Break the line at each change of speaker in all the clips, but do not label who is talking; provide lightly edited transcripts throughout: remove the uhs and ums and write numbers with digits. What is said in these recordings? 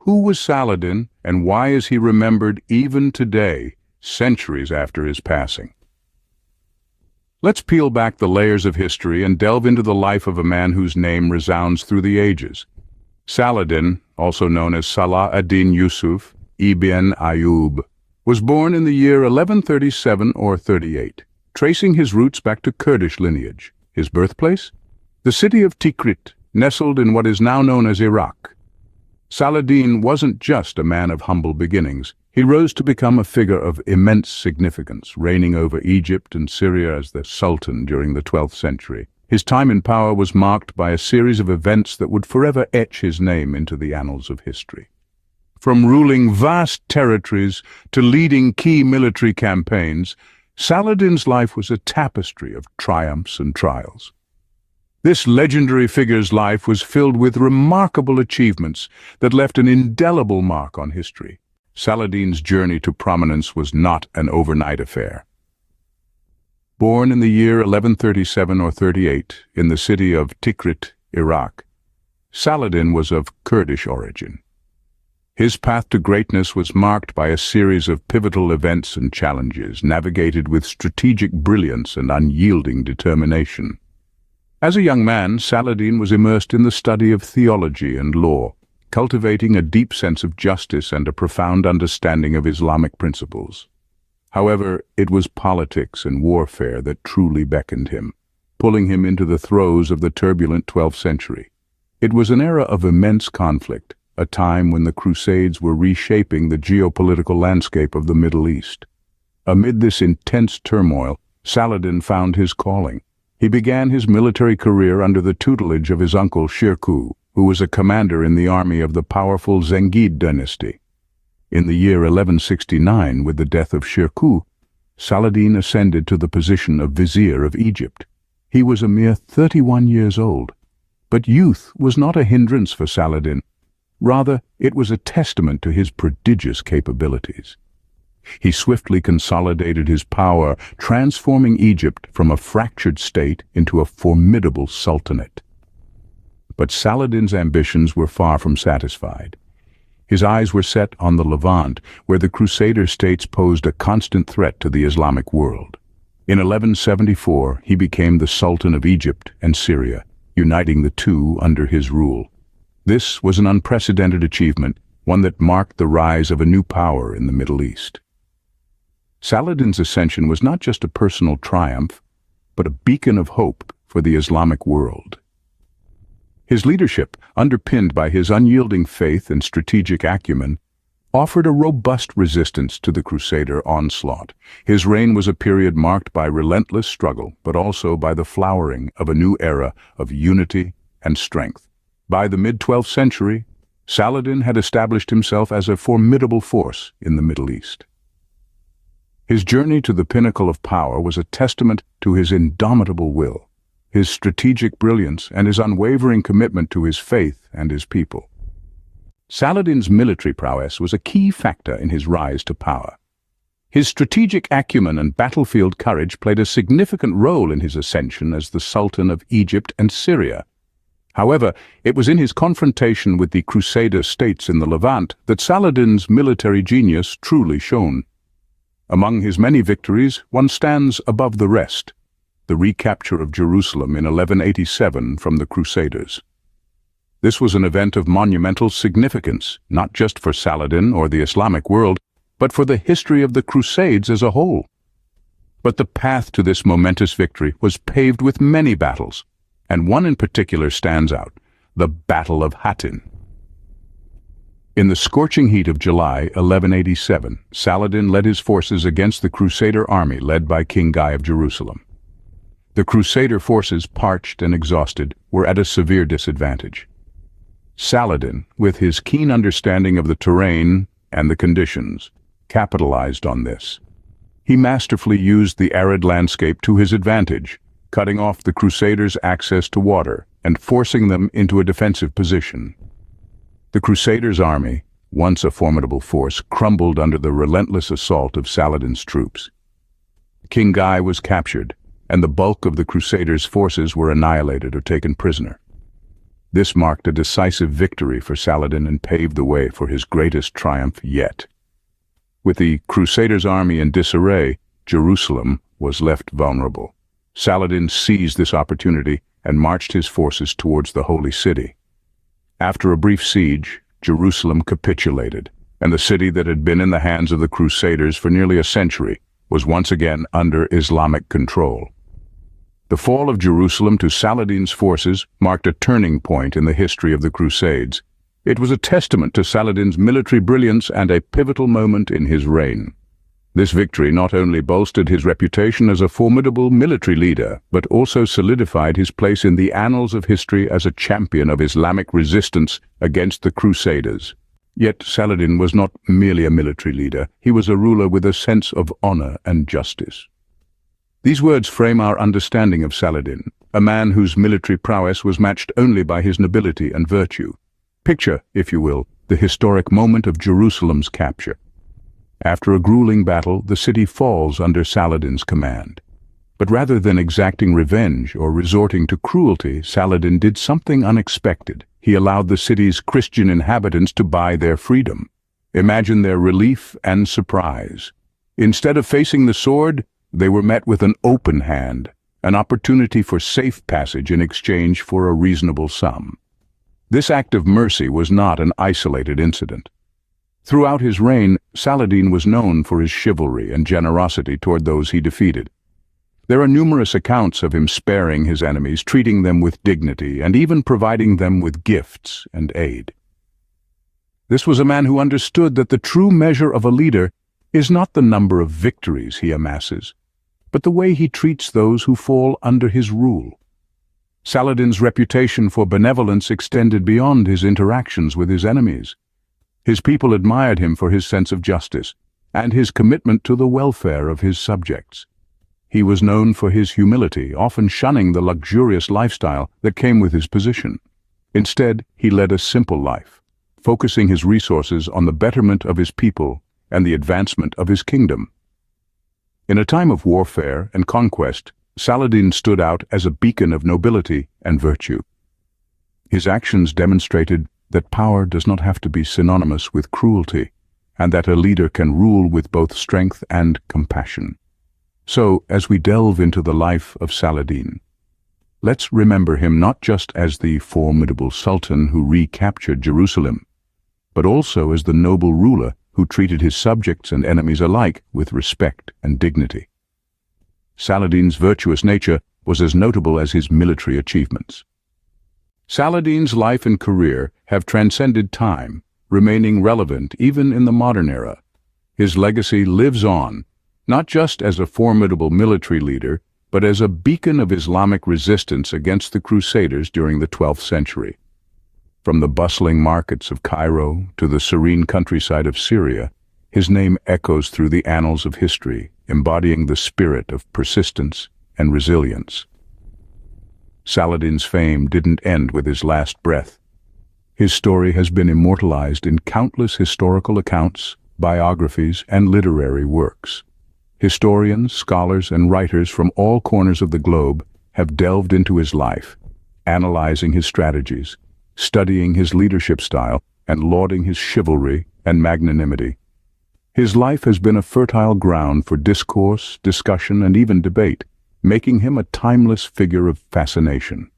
Who was Saladin, and why is he remembered even today, centuries after his passing? Let's peel back the layers of history and delve into the life of a man whose name resounds through the ages. Saladin, also known as Salah ad-Din Yusuf ibn Ayyub, was born in the year 1137 or 38, tracing his roots back to Kurdish lineage. His birthplace? The city of Tikrit, nestled in what is now known as Iraq. Saladin wasn't just a man of humble beginnings. He rose to become a figure of immense significance, reigning over Egypt and Syria as the Sultan during the 12th century. His time in power was marked by a series of events that would forever etch his name into the annals of history. From ruling vast territories to leading key military campaigns, Saladin's life was a tapestry of triumphs and trials. This legendary figure's life was filled with remarkable achievements that left an indelible mark on history. Saladin's journey to prominence was not an overnight affair. Born in the year 1137 or 38 in the city of Tikrit, Iraq, Saladin was of Kurdish origin. His path to greatness was marked by a series of pivotal events and challenges, navigated with strategic brilliance and unyielding determination. As a young man, Saladin was immersed in the study of theology and law, cultivating a deep sense of justice and a profound understanding of Islamic principles. However, it was politics and warfare that truly beckoned him, pulling him into the throes of the turbulent 12th century. It was an era of immense conflict, a time when the Crusades were reshaping the geopolitical landscape of the Middle East. Amid this intense turmoil, Saladin found his calling. He began his military career under the tutelage of his uncle Shirkuh, who was a commander in the army of the powerful Zengid dynasty. In the year 1169, with the death of Shirkuh, Saladin ascended to the position of vizier of Egypt. He was a mere 31 years old. But youth was not a hindrance for Saladin. Rather, it was a testament to his prodigious capabilities. He swiftly consolidated his power, transforming Egypt from a fractured state into a formidable sultanate. But Saladin's ambitions were far from satisfied. His eyes were set on the Levant, where the Crusader states posed a constant threat to the Islamic world. In 1174, he became the Sultan of Egypt and Syria, uniting the two under his rule. This was an unprecedented achievement, one that marked the rise of a new power in the Middle East. Saladin's ascension was not just a personal triumph, but a beacon of hope for the Islamic world. His leadership, underpinned by his unyielding faith and strategic acumen, offered a robust resistance to the Crusader onslaught. His reign was a period marked by relentless struggle, but also by the flowering of a new era of unity and strength. By the mid-12th century, Saladin had established himself as a formidable force in the Middle East. His journey to the pinnacle of power was a testament to his indomitable will, his strategic brilliance, and his unwavering commitment to his faith and his people. Saladin's military prowess was a key factor in his rise to power. His strategic acumen and battlefield courage played a significant role in his ascension as the Sultan of Egypt and Syria. However, it was in his confrontation with the Crusader states in the Levant that Saladin's military genius truly shone. Among his many victories, one stands above the rest: the recapture of Jerusalem in 1187 from the Crusaders. This was an event of monumental significance, not just for Saladin or the Islamic world, but for the history of the Crusades as a whole. But the path to this momentous victory was paved with many battles, and one in particular stands out: the Battle of Hattin. In the scorching heat of July 1187, Saladin led his forces against the Crusader army led by King Guy of Jerusalem. The Crusader forces, parched and exhausted, were at a severe disadvantage. Saladin, with his keen understanding of the terrain and the conditions, capitalized on this. He masterfully used the arid landscape to his advantage, cutting off the Crusaders' access to water and forcing them into a defensive position. The Crusaders' army, once a formidable force, crumbled under the relentless assault of Saladin's troops. King Guy was captured, and the bulk of the Crusaders' forces were annihilated or taken prisoner. This marked a decisive victory for Saladin and paved the way for his greatest triumph yet. With the Crusaders' army in disarray, Jerusalem was left vulnerable. Saladin seized this opportunity and marched his forces towards the Holy City. After a brief siege, Jerusalem capitulated, and the city that had been in the hands of the Crusaders for nearly a century was once again under Islamic control. The fall of Jerusalem to Saladin's forces marked a turning point in the history of the Crusades. It was a testament to Saladin's military brilliance and a pivotal moment in his reign. This victory not only bolstered his reputation as a formidable military leader, but also solidified his place in the annals of history as a champion of Islamic resistance against the Crusaders. Yet Saladin was not merely a military leader, he was a ruler with a sense of honor and justice. These words frame our understanding of Saladin, a man whose military prowess was matched only by his nobility and virtue. Picture, if you will, the historic moment of Jerusalem's capture. After a grueling battle, the city falls under Saladin's command. But rather than exacting revenge or resorting to cruelty, Saladin did something unexpected. He allowed the city's Christian inhabitants to buy their freedom. Imagine their relief and surprise. Instead of facing the sword, they were met with an open hand, an opportunity for safe passage in exchange for a reasonable sum. This act of mercy was not an isolated incident. Throughout his reign, Saladin was known for his chivalry and generosity toward those he defeated. There are numerous accounts of him sparing his enemies, treating them with dignity, and even providing them with gifts and aid. This was a man who understood that the true measure of a leader is not the number of victories he amasses, but the way he treats those who fall under his rule. Saladin's reputation for benevolence extended beyond his interactions with his enemies. His people admired him for his sense of justice and his commitment to the welfare of his subjects. He was known for his humility, often shunning the luxurious lifestyle that came with his position. Instead, he led a simple life, focusing his resources on the betterment of his people and the advancement of his kingdom. In a time of warfare and conquest, Saladin stood out as a beacon of nobility and virtue. His actions demonstrated that power does not have to be synonymous with cruelty, and that a leader can rule with both strength and compassion. So, as we delve into the life of Saladin, let's remember him not just as the formidable Sultan who recaptured Jerusalem, but also as the noble ruler who treated his subjects and enemies alike with respect and dignity. Saladin's virtuous nature was as notable as his military achievements. Saladin's life and career have transcended time, remaining relevant even in the modern era. His legacy lives on, not just as a formidable military leader, but as a beacon of Islamic resistance against the Crusaders during the 12th century. From the bustling markets of Cairo to the serene countryside of Syria, his name echoes through the annals of history, embodying the spirit of persistence and resilience. Saladin's fame didn't end with his last breath. His story has been immortalized in countless historical accounts, biographies, and literary works. Historians, scholars, and writers from all corners of the globe have delved into his life, analyzing his strategies, studying his leadership style, and lauding his chivalry and magnanimity. His life has been a fertile ground for discourse, discussion, and even debate, making him a timeless figure of fascination.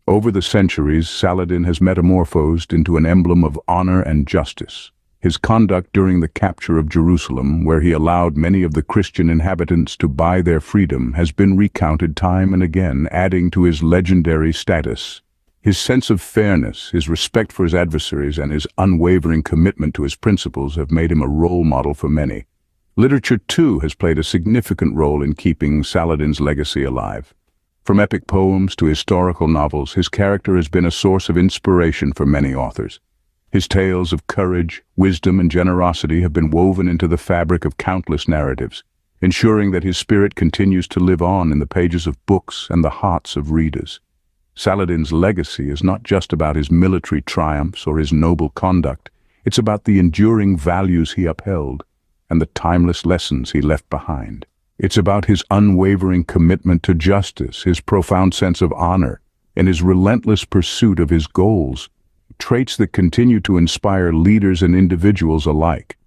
Over the centuries, Saladin has metamorphosed into an emblem of honor and justice. His conduct during the capture of Jerusalem, where he allowed many of the Christian inhabitants to buy their freedom, has been recounted time and again, adding to his legendary status. His sense of fairness, his respect for his adversaries, and his unwavering commitment to his principles have made him a role model for many. Literature, too, has played a significant role in keeping Saladin's legacy alive. From epic poems to historical novels, his character has been a source of inspiration for many authors. His tales of courage, wisdom, and generosity have been woven into the fabric of countless narratives, ensuring that his spirit continues to live on in the pages of books and the hearts of readers. Saladin's legacy is not just about his military triumphs or his noble conduct. It's about the enduring values he upheld and the timeless lessons he left behind. It's about his unwavering commitment to justice, his profound sense of honor, and his relentless pursuit of his goals, traits that continue to inspire leaders and individuals alike.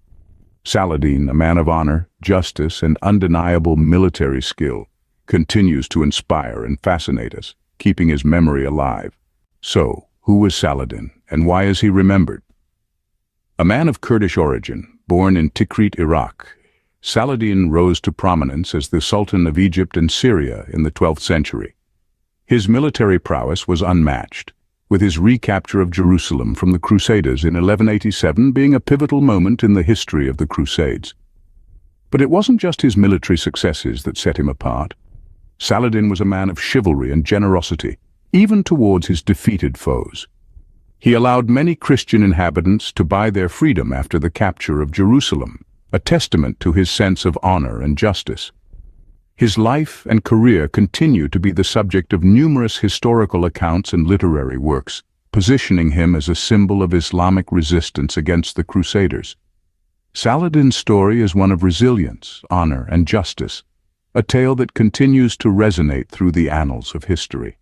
Saladin, a man of honor, justice, and undeniable military skill, continues to inspire and fascinate us, keeping his memory alive. So, who was Saladin, and why is he remembered? A man of Kurdish origin, born in Tikrit, Iraq, Saladin rose to prominence as the Sultan of Egypt and Syria in the 12th century. His military prowess was unmatched, with his recapture of Jerusalem from the Crusaders in 1187 being a pivotal moment in the history of the Crusades. But it wasn't just his military successes that set him apart. Saladin was a man of chivalry and generosity, even towards his defeated foes. He allowed many Christian inhabitants to buy their freedom after the capture of Jerusalem, a testament to his sense of honor and justice. His life and career continue to be the subject of numerous historical accounts and literary works, positioning him as a symbol of Islamic resistance against the Crusaders. Saladin's story is one of resilience, honor, and justice, a tale that continues to resonate through the annals of history.